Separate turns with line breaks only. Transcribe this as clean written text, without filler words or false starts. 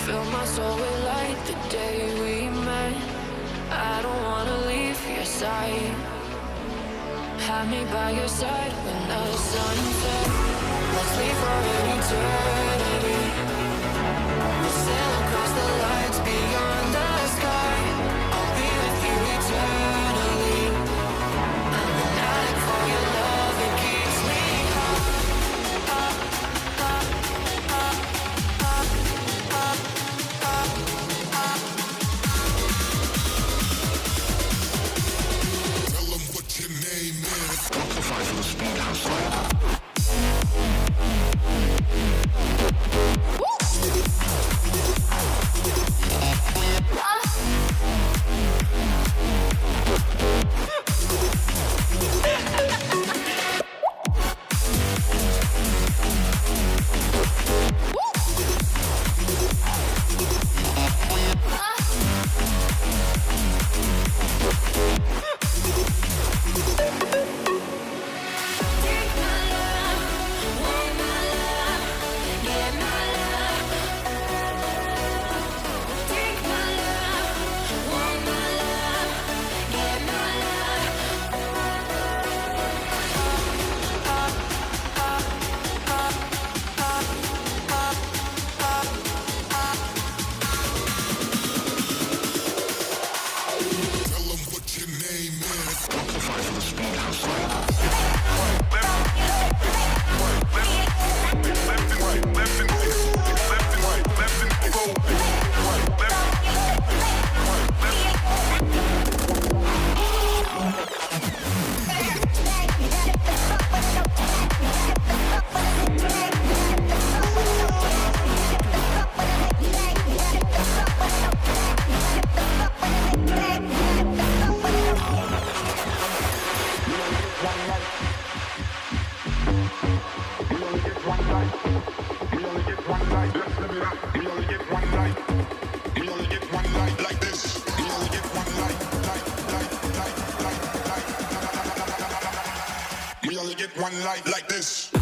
Fill my soul with light the day we met. I don't wanna leave your side. Have me by your side when the sun sets. Let's leave for an eternity. We'll sail across the lights beyond the sky. I'll be with you eternally. I'm an addict for your love, it keeps me high.
Tell them what your name is. Amplify for the speed house light. We only get one light like this.